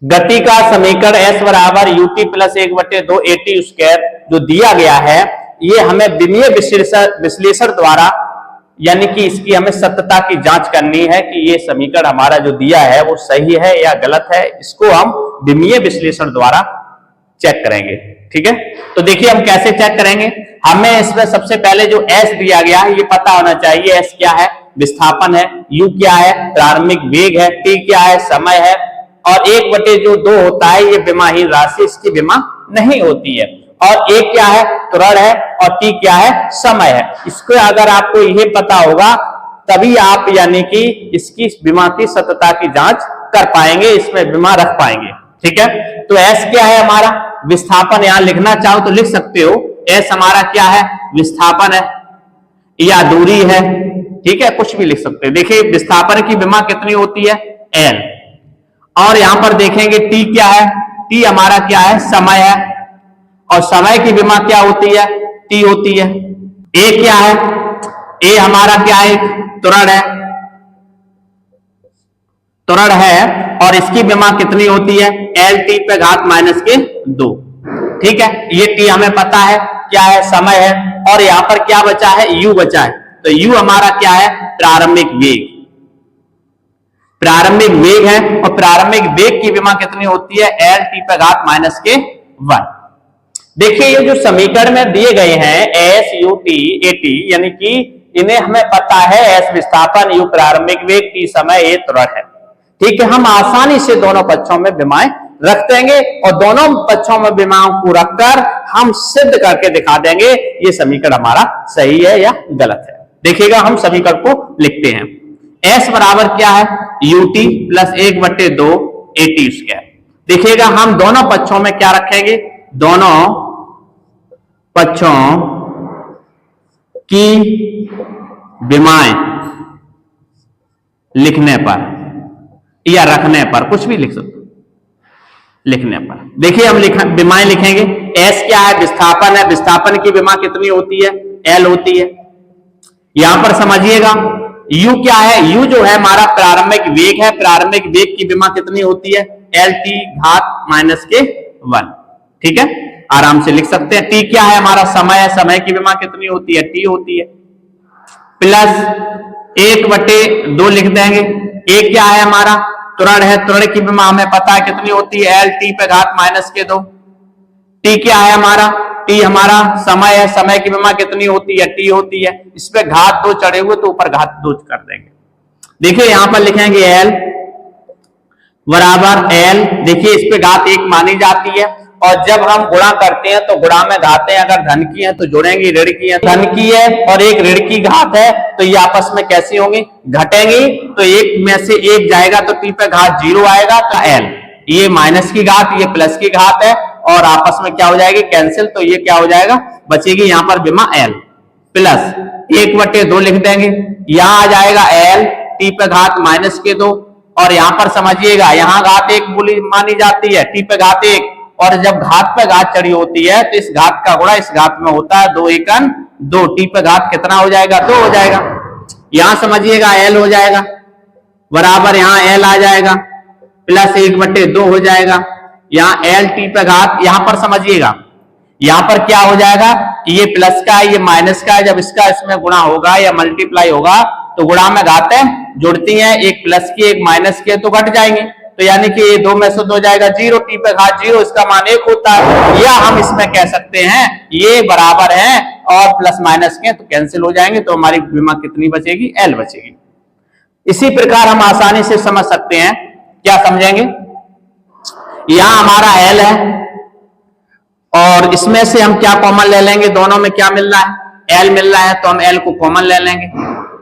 गति का समीकरण s बराबर ut प्लस 1/2 at स्क्वायर जो दिया गया है, ये हमें विमीय विश्लेषण द्वारा यानी कि इसकी हमें सत्यता की जांच करनी है कि ये समीकरण हमारा जो दिया है वो सही है या गलत है। इसको हम विमीय विश्लेषण द्वारा चेक करेंगे। ठीक है, तो देखिए हम कैसे चेक करेंगे। हमें इसमें सबसे पहले जो s दिया गया है ये पता होना चाहिए। s क्या है? विस्थापन है। u क्या है? प्रारंभिक वेग है। t क्या है? समय है। और 1/2 होता है ये विमाहीन राशि, इसकी विमा नहीं होती है। और एक क्या है? त्वरण है। और t क्या है? समय है। इसको अगर आपको ये पता होगा तभी आप यानी कि इसकी विमा की सत्यता की जांच कर पाएंगे, इसमें विमा रख पाएंगे। ठीक है, तो s क्या है? हमारा विस्थापन। यहां लिखना चाहो तो लिख सकते हो। s हमारा क्या है? विस्थापन है या दूरी है। ठीक है, कुछ भी लिख सकते हो। देखिए विस्थापन की विमा कितनी होती है? l। और यहां पर देखेंगे t क्या है? t हमारा क्या है? समय है। और समय की विमा क्या होती है? t होती है। a क्या है? a हमारा क्या है? त्वरण है। त्वरण है और इसकी विमा कितनी होती है? l t पे घात -2। ठीक है, ये t हमें पता है क्या है? समय है। और यहां पर क्या बचा है? u बचा है। तो u हमारा क्या है? प्रारंभिक वेग। प्रारंभिक वेग है और प्रारंभिक वेग की विमा कितनी होती है? l t पे घात -1। देखिए ये जो समीकरण में दिए गए हैं s ut at यानी कि इन्हें हमें पता है s विस्थापन, u प्रारंभिक वेग, t समय, a त्वरण है। ठीक है, हम आसानी से दोनों पक्षों में विमाएं रख देंगे और दोनों पक्षों में विमाओं को रखकर हम सिद्ध करके दिखा देंगे ये समीकरण हमारा सही है या गलत है। देखिएगा हम समीकरण को लिखते हैं। s बराबर क्या है? ut plus 1/2 at square. देखिएगा हम दोनों पक्षों में क्या रखेंगे? दोनों पक्षों की विमाएं लिखने पर या रखने पर, कुछ भी लिख सकते, लिखने पर। देखिए हम विमाएं लिखेंगे। s क्या है? विस्थापन है। विस्थापन की विमा कितनी होती है? l होती है। यहां पर समझिएगा u क्या है? u जो है हमारा प्रारंभिक वेग है। प्रारंभिक वेग की विमा कितनी होती है? l t घात -1। ठीक है, आराम से लिख सकते हैं। t क्या है? हमारा समय है। समय की विमा कितनी होती है? t होती है। प्लस 1/2 लिख देंगे। a क्या है? हमारा त्वरण है। त्वरण की विमा हमें पता है कितनी होती है? l t पे घात -2। t क्या है? हमारा t हमारा समय है। समय की विमा कितनी होती है? t होती है। इस पे घात 2 चढ़े हुए तो ऊपर घात 2 कर देंगे। देखिए यहां पर लिखेंगे l बराबर l। देखिए इस पे घात 1 मानी जाती है और जब हम गुणा करते हैं तो गुणा में घातें अगर धन की है तो जुड़ेंगी, ऋण की है धन की है और एक ऋण की घात है तो ये आपस में कैसी होंगी? घटेंगी। तो एक में से एक जाएगा तो t पे घात 0 आएगा तो l। ये माइनस की घात, ये प्लस की घात है और आपस में क्या हो जाएगी? कैंसिल। तो ये क्या हो जाएगा? बचेगी यहां पर विमा l प्लस 1/2 लिख देंगे। यहां आ जाएगा l t पे घात -2 और यहां पर समझिएगा यहां घात 1 मानी जाती है, t पे घात 1 और जब घात पे घात चढ़ी होती है तो इस घात का गुणा इस घात में होता है। 2 एकन 2, t पे घात कितना हो जाएगा? 2 हो जाएगा। यहां समझिएगा l हो जाएगा बराबर यहां l आ जाएगा प्लस 1/2 हो जाएगा। यहां l t पे घात, यहां पर समझिएगा यहां पर क्या हो जाएगा? ये प्लस का है, ये माइनस का है। जब इसका इसमें गुणा होगा या मल्टीप्लाई होगा तो गुणा में घातें जुड़ती हैं, एक प्लस की एक माइनस की तो घट जाएंगे। तो यानी कि ये 2 में से 2 जाएगा 0, t पे घात 0 इसका मान 1 होता है। या हम इसमें कह सकते हैं ये बराबर है और प्लस माइनस के तो कैंसिल हो जाएंगे। तो हमारी विमा कितनी बचेगी? l बचेगी। इसी प्रकार हम आसानी से समझ सकते हैं। क्या समझेंगे? यहां हमारा l है और इसमें से हम क्या कॉमन ले लेंगे? दोनों में क्या मिल रहा है? l मिल रहा है तो हम l को कॉमन ले लेंगे।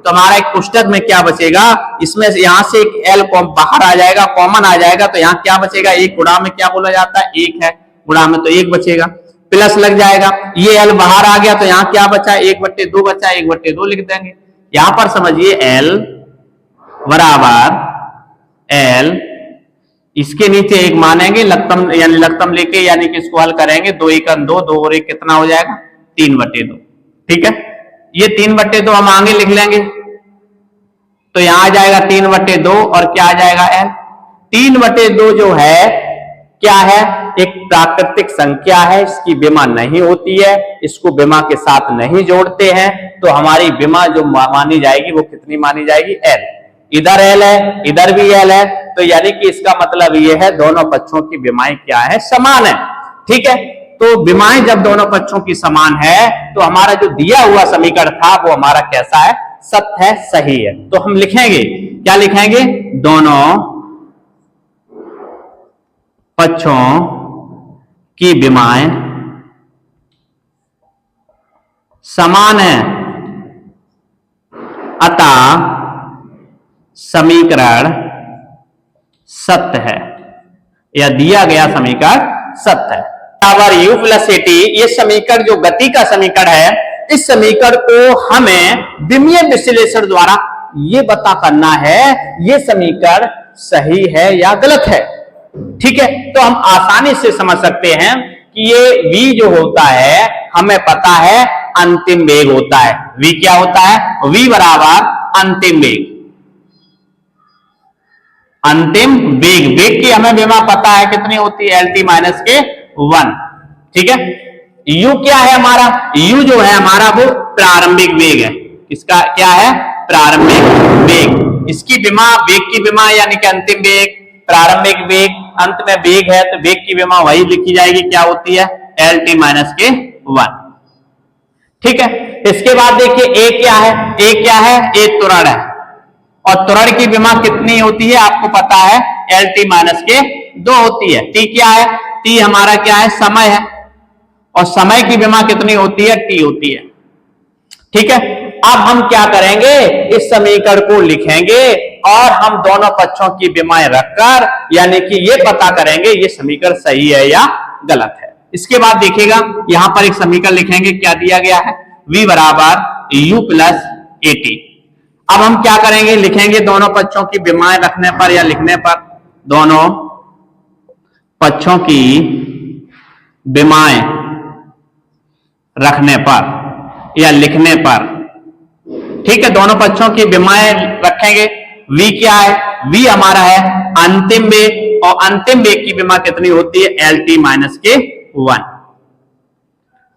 तो हमारा एक पुस्तक में क्या बचेगा? इसमें से यहां से एक l बाहर आ जाएगा, कॉमन आ जाएगा तो यहां क्या बचेगा? एक गुणा में क्या बोला जाता है? 1 है, गुणा में तो 1 बचेगा, प्लस लग जाएगा। ये l बाहर आ गया तो यहां क्या बचा? 1/2 बचा, 1/2 लिख देंगे। यहां पर समझिए l बराबर l, इसके नीचे 1 मानेंगे लघुत्तम यानी लघुत्तम लेके यानी कि इसको हल करेंगे। 2 एकन 2, 2 और 1 कितना हो जाएगा? 3/2। ठीक है, ये 3/2 हम आगे लिख लेंगे तो यहां आ जाएगा 3/2 और क्या आ जाएगा? l। 3/2 जो है क्या है, एक प्राकृतिक संख्या है, इसकी विमा नहीं होती है, इसको विमा के साथ नहीं जोड़ते हैं, तो हमारी विमा जो मानी जाएगी वो कितनी मानी जाएगी, एल। इधर एल है, इधर भी एल है, तो यानी कि इसका मतलब ये है दोनों पक्षों की विमाएं क्या है, समान है। ठीक है, तो विमाएं जब दोनों पक्षों की समान है तो हमारा जो दिया हुआ समीकरण था वो हमारा कैसा है, सत्य है, सही है। तो हम लिखेंगे, क्या लिखेंगे, दोनों पक्षों की विमाएं समान है, अतः समीकरण सत्य है, या दिया गया समीकरण सत्य है। बराबर u प्लस at, ये समीकरण जो गति का समीकरण है, इस समीकरण को हमें विमीय विश्लेषण द्वारा ये पता करना है ये समीकरण सही है या गलत है। ठीक है, तो हम आसानी से समझ सकते हैं कि ये v जो होता है हमें पता है अंतिम वेग होता है। v क्या होता है, v बराबर अंतिम वेग, अंतिम वेग, वेग की हमें विमा पता है कितनी होती है, LT माइनस के 1। ठीक है, u क्या है हमारा, u जो है हमारा वो प्रारंभिक वेग है, इसका क्या है, प्रारंभिक वेग, इसकी विमा, वेग की विमा यानी कि अंतिम वेग, प्रारंभिक वेग, अंत में वेग है तो वेग की विमा वही लिखी जाएगी, क्या होती है, LT माइनस के 1। ठीक है, इसके बाद देखिए a क्या है, a क्या है, a त्वरण है, और त्वरण की विमा कितनी होती है आपको पता है, LT माइनस के 2 होती है। t क्या है, t हमारा क्या है, समय है, और समय की विमा कितनी होती है, t होती है। ठीक है, अब हम क्या करेंगे, इस समीकरण को लिखेंगे और हम दोनों पक्षों की विमाएं रखकर यानी कि ये पता करेंगे ये समीकरण सही है या गलत है। इसके बाद देखिएगा यहां पर एक समीकरण लिखेंगे, क्या दिया गया है, v बराबर u प्लस at। अब हम क्या करेंगे, लिखेंगे दोनों पक्षों की विमाएं रखने पर या लिखने पर, दोनों पक्षों की विमाएं रखने पर या लिखने पर। ठीक है, दोनों पक्षों की विमाएं रखेंगे। v क्या है, v हमारा है अंतिम वेग, और अंतिम वेग की विमा कितनी होती है, LT माइनस के 1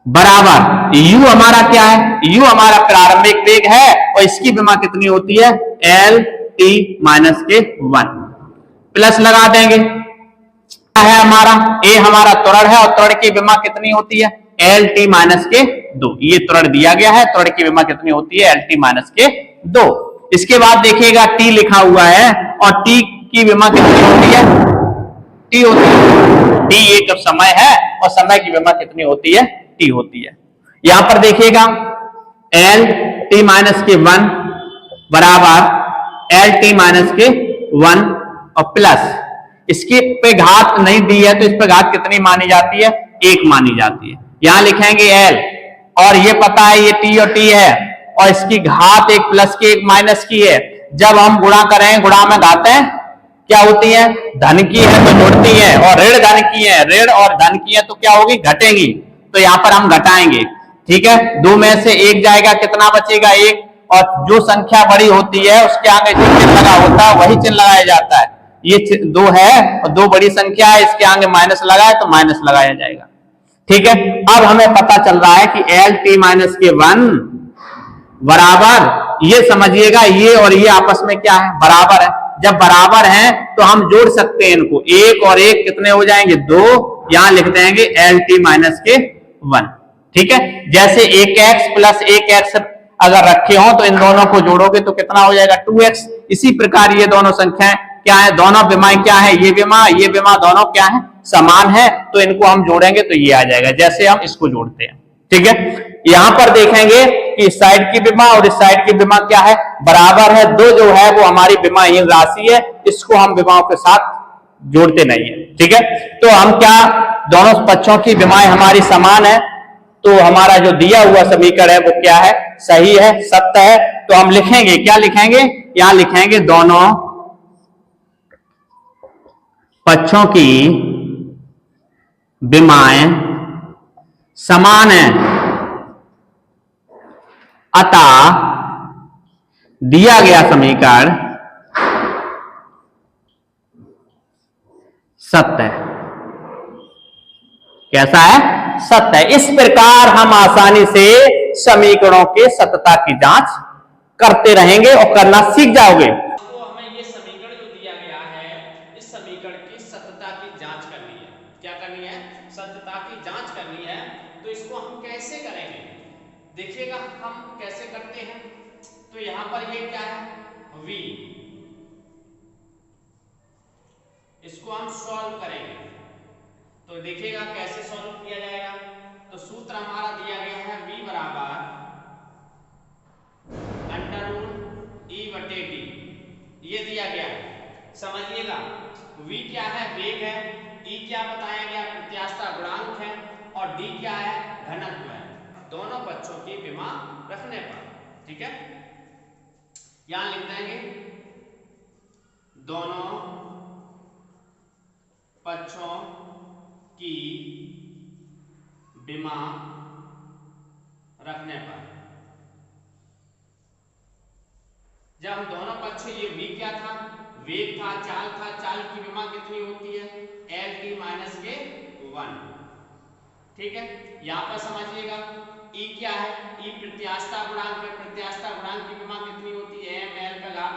बराबर u हमारा क्या है, u हमारा प्रारंभिक वेग है और इसकी विमा कितनी होती है, LT माइनस के 1, प्लस लगा देंगे। क्या है हमारा, a हमारा त्वरण है और त्वरण की विमा कितनी होती है, LT माइनस के 2, ये त्वरण दिया गया है, त्वरण की विमा कितनी होती है, LT माइनस के 2। इसके बाद देखिएगा t लिखा हुआ है और t की विमा कितनी होती है, t होती है, t एक समय है और समय की विमा कितनी होती है, t होती है। यहां पर देखिएगा LT माइनस के 1 बराबर LT माइनस के 1 और प्लस इसकी पे घात नहीं दी है तो इस पे घात कितनी मानी जाती है, 1 मानी जाती है। यहां लिखेंगे L, और ये पता है ये t और t है और इसकी घात एक प्लस की एक माइनस की है। जब हम गुणा करें, गुणा में घातें क्या होती है, धन की है तो जुड़ती है, और ऋण धन की है, ऋण और धन की है तो क्या होगी, घटेंगी, तो यहां पर हम घटाएंगे। ठीक है, 2 में से 1 जाएगा, कितना बचेगा, 1, और जो संख्या बड़ी होती है उसके आगे जो चिन्ह लगा होता है वही चिन्ह लगाया जाता है। ये 2 है और 2 बड़ी संख्या है, इसके आगे माइनस लगा है तो माइनस लगाया जाएगा। ठीक है, अब हमें पता चल रहा है कि LT माइनस के 1 बराबर, ये समझिएगा ये और ये आपस में क्या है, बराबर है। जब बराबर हैं तो हम जोड़ सकते हैं इनको, 1 और 1 कितने हो जाएंगे, 2, यहां लिख देंगे LT माइनस के 1। ठीक है, जैसे 1x प्लस 1x अगर रखे हो तो इन दोनों को जोड़ोगे तो कितना हो जाएगा, 2x। इसी प्रकार ये दोनों संख्याएं क्या है, दोनों विमाएं क्या है, ये विमा दोनों क्या है, समान है, तो इनको हम जोड़ेंगे तो ये आ जाएगा, जैसे हम इसको जोड़ते हैं। ठीक है, यहां पर देखेंगे कि इस साइड की विमा और इस साइड की विमा क्या है, बराबर है। 2 जो है वो हमारी विमाहीन राशि है, इसको हम विमाओं के साथ जोड़ते नहीं है। ठीक है, तो हम क्या, दोनों पक्षों की विमाएं हमारी समान है, तो हमारा जो दिया हुआ समीकरण है वो क्या है, सही है, सत्य है। तो हम लिखेंगे, क्या लिखेंगे, यहां लिखेंगे दोनों पक्षों की विमाएं समान है, अतः दिया गया समीकरण सत्य है। कैसा है? सत्य है। इस प्रकार हम आसानी से समीकरणों के सत्यता की जांच करते रहेंगे और करना सीख जाओगे। तो हमें ये समीकरण जो दिया गया है, इस समीकरण की सत्यता की जांच करनी है। क्या करनी है? सत्यता की जांच करनी है। तो इसको हम कैसे करेंगे? देखिएगा हम कैसे करते हैं। तो यहां पर ये क्या है? v, इसको हम सॉल्व करेंगे। तो देखिएगा कैसे सॉल्व किया जाएगा। तो सूत्र हमारा दिया गया है v बराबर अंडर रूट ई बटे डी, ये दिया गया है। समझिएगा v क्या है? वेग है। e क्या बताया गया? प्रत्यास्था गुणांक है। और d क्या है? घनत्व है। दोनों पक्षों की विमा रखने पर, ठीक है, यहां लिख देंगे दोनों पक्षों की विमा रखने पर। जब हम दोनों पक्ष, ये v क्या था? वेग था, चाल था। चाल की विमा कितनी होती है? एल टी माइनस के 1, ठीक है। यहां पर समझिएगा e क्या है? e प्रत्यास्था गुणांक है। प्रत्यास्था गुणांक की विमा कितनी होती है? m l का घात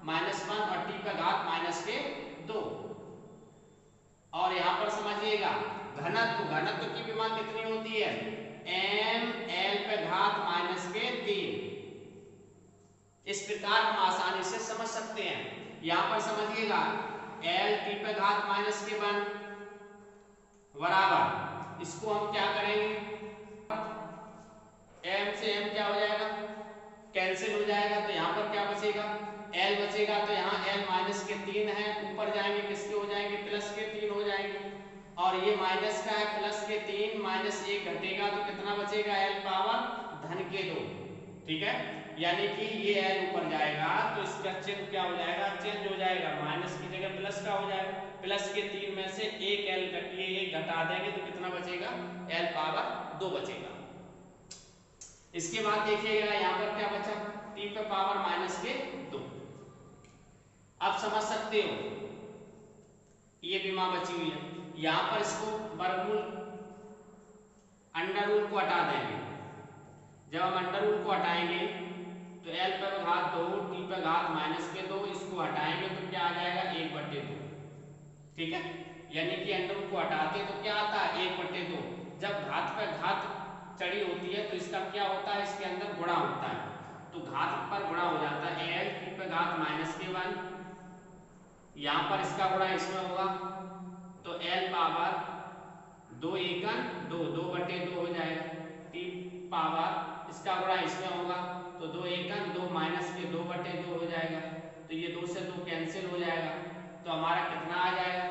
-1 और t का घात -2। और यहां पर समझिएगा घनत्व, घनत्व की विमा कितनी होती है? m l का घात -3। इस प्रकार हम आसानी से समझ सकते हैं। यहां पर समझिएगा l t पे घात -1 बराबर, इसको हम क्या करेंगे? m से m क्या हो जाएगा? कैंसिल हो जाएगा। तो यहाँ पर क्या बचेगा? l बचेगा। तो यहाँ l -3 है, ऊपर जाएंगे किसके हो जाएंगे? +3 हो जाएंगे। और ये माइनस का है, +3 -1 घटेगा तो कितना बचेगा? l पावर (2), ठीक है। यानी कि ये l ऊपर जाएगा तो इसका चिन्ह क्या हो जाएगा? चेंज हो जाएगा, माइनस की जगह प्लस का हो जाएगा। +3 में से एक l ये घटा देंगे तो कितना बचेगा? l पावर 2 बचेगा। इसके बाद देखिएगा यहाँ पर क्या बचा? t पे पावर -2। अब समझ सकते हो ये विमा बची हुई है। यहाँ पर इसको वर्गमूल अंडर रूट को हटा देंगे। जब हम अंडर रूट को हटाएंगे तो l पे घात 2 t पे घात -2, इसको हटाएंगे तो क्या आ जाएगा? 1/2, ठीक है। यानी कि अंडर रूट को हटाते तो क्या आता है? 1/2। जब घात पे घात चढ़ी होती है तो इसका क्या होता है? इसके अंदर गुणा होता है, तो घात पर गुणा हो जाता है। l t पे घात -1, यहाँ पर इसका गुणा इसमें होगा तो l पावर 2 एकन 2, 2/2 हो जाएगा। t पावर इसका गुणा इसमें होगा तो 2 एकन 2 -2/2 हो जाएगा। तो ये 2 से 2 कैंसिल हो जाएगा। तो हमारा कितना आ जाएगा?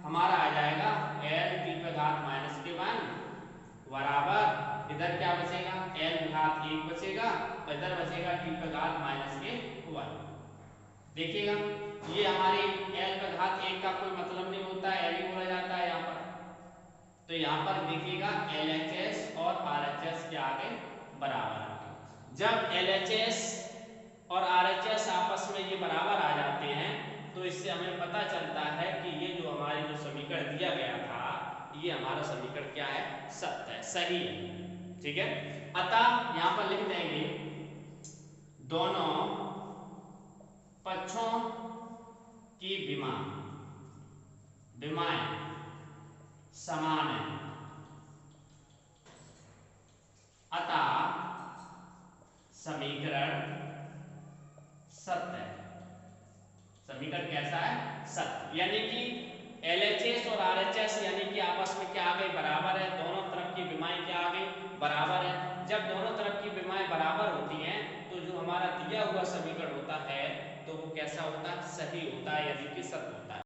हमारा आ जाएगा l t पे घात -1 बराबर, इधर क्या बचेगा? l घात 1 बचेगा और इधर बचेगा t पे घात -1। देखिएगा ये हमारे l पे घात 1 का कोई मतलब नहीं होता है, l ही बोला जाता है यहाँ पर। तो यहाँ पर देखिएगा LHS और RHS के आगे बराबर है। जब LHS और RHS आपस में ये बराबर आ जाते हैं तो इससे हमें पता चलता है कि ये जो हमारी जो समीकरण दिया गया था, ये हमारा समीकरण क्या है? सत्य है, सही है, ठीक है। अतः यहाँ पर लिख देंगे दोनों पक्षों की विमाएं समान है, अतः समीकरण सत्य है। समीकरण कैसा है? सत्य। यानी कि LHS और RHS यानी कि आपस में क्या आ गई? बराबर है। दोनों तरफ की विमाएं क्या आ गई? बराबर है। जब दोनों तरफ की विमाएं बराबर होती हैं तो जो हमारा दिया हुआ समीकरण होता है तो वो कैसा होता है? सही होता है, यानी कि सत्य होता है।